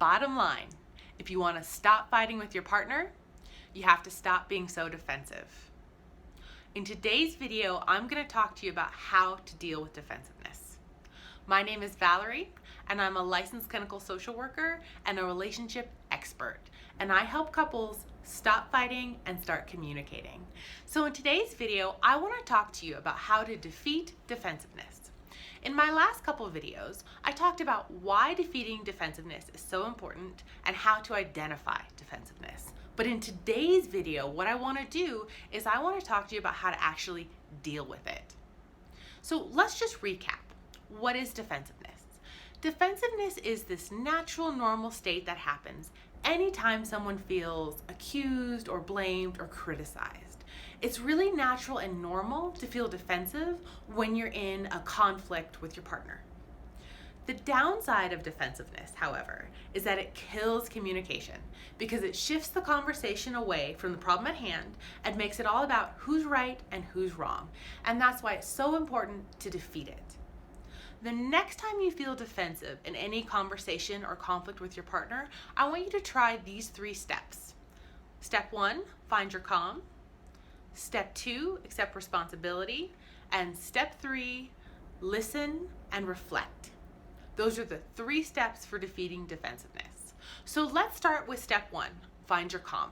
bottom line, if you want to stop fighting with your partner, you have to stop being so defensive. In today's video, I'm going to talk to you about how to deal with defensiveness. My name is Valerie, and I'm a licensed clinical social worker and a relationship expert, and I help couples stop fighting and start communicating. So in today's video, I want to talk to you about how to defeat defensiveness. In my last couple of videos, I talked about why defeating defensiveness is so important and how to identify defensiveness. But in today's video, what I want to do is I want to talk to you about how to actually deal with it. So let's just recap. What is defensiveness? Defensiveness is this natural, normal state that happens anytime someone feels accused or blamed or criticized. It's really natural and normal to feel defensive when you're in a conflict with your partner. The downside of defensiveness, however, is that it kills communication because it shifts the conversation away from the problem at hand and makes it all about who's right and who's wrong. And that's why it's so important to defeat it. The next time you feel defensive in any conversation or conflict with your partner, I want you to try these 3 steps. Step 1, find your calm. Step 2, accept responsibility. And step 3, listen and reflect. Those are the 3 steps for defeating defensiveness. So let's start with step 1, find your calm.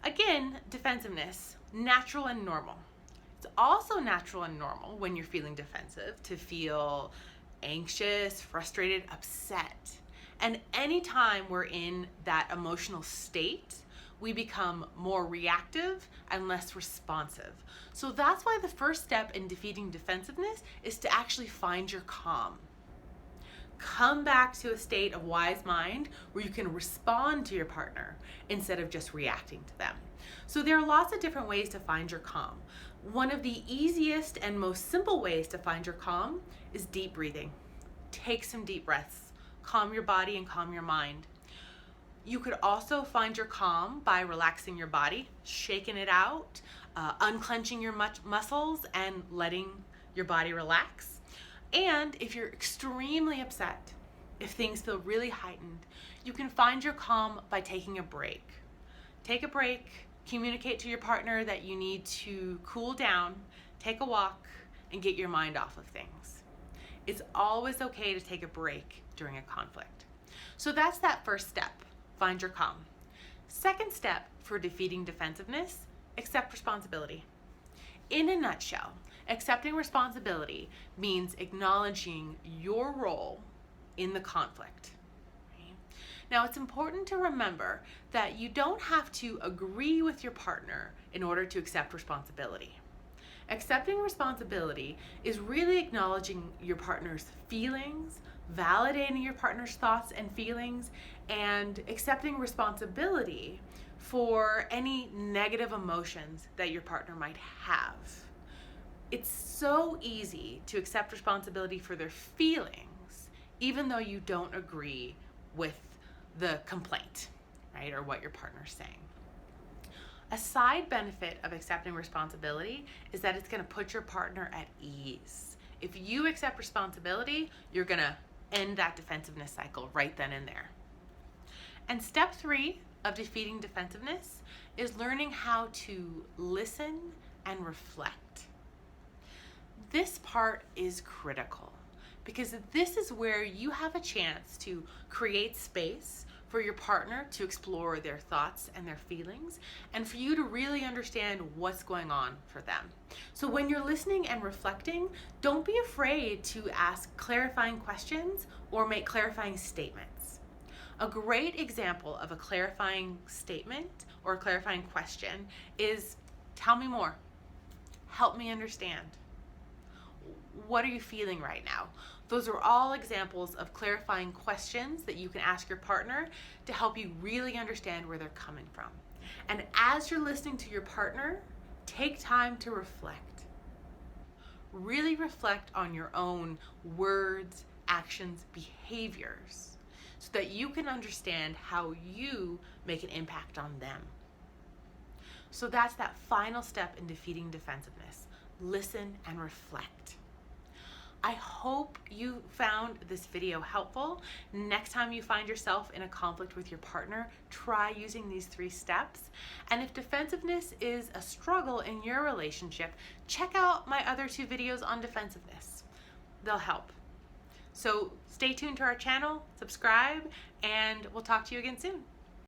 Again, defensiveness, natural and normal. It's also natural and normal when you're feeling defensive to feel anxious, frustrated, upset. And anytime we're in that emotional state, we become more reactive and less responsive. So that's why the first step in defeating defensiveness is to actually find your calm. Come back to a state of wise mind where you can respond to your partner instead of just reacting to them. So there are lots of different ways to find your calm. One of the easiest and most simple ways to find your calm is deep breathing. Take some deep breaths. Calm your body and calm your mind. You could also find your calm by relaxing your body, shaking it out, unclenching your muscles and letting your body relax. And if you're extremely upset, if things feel really heightened, you can find your calm by taking a break. Take a break, communicate to your partner that you need to cool down, take a walk, and get your mind off of things. It's always okay to take a break during a conflict. So that's that first step. Find your calm. Second step for defeating defensiveness, accept responsibility. In a nutshell, accepting responsibility means acknowledging your role in the conflict. Now, it's important to remember that you don't have to agree with your partner in order to accept responsibility. Accepting responsibility is really acknowledging your partner's feelings, validating your partner's thoughts and feelings, and accepting responsibility for any negative emotions that your partner might have. It's so easy to accept responsibility for their feelings, even though you don't agree with the complaint, right, or what your partner's saying. A side benefit of accepting responsibility is that it's going to put your partner at ease. If you accept responsibility, you're going to end that defensiveness cycle right then and there. And step 3 of defeating defensiveness is learning how to listen and reflect. This part is critical because this is where you have a chance to create space for your partner to explore their thoughts and their feelings and for you to really understand what's going on for them. So when you're listening and reflecting, don't be afraid to ask clarifying questions or make clarifying statements. A great example of a clarifying statement or a clarifying question is, tell me more. Help me understand. What are you feeling right now? Those are all examples of clarifying questions that you can ask your partner to help you really understand where they're coming from. And as you're listening to your partner, take time to reflect. Really reflect on your own words, actions, behaviors, so that you can understand how you make an impact on them. So that's that final step in defeating defensiveness. Listen and reflect. I hope you found this video helpful. Next time you find yourself in a conflict with your partner, try using these 3 steps. And if defensiveness is a struggle in your relationship, check out my other 2 videos on defensiveness. They'll help. So stay tuned to our channel, subscribe, and we'll talk to you again soon.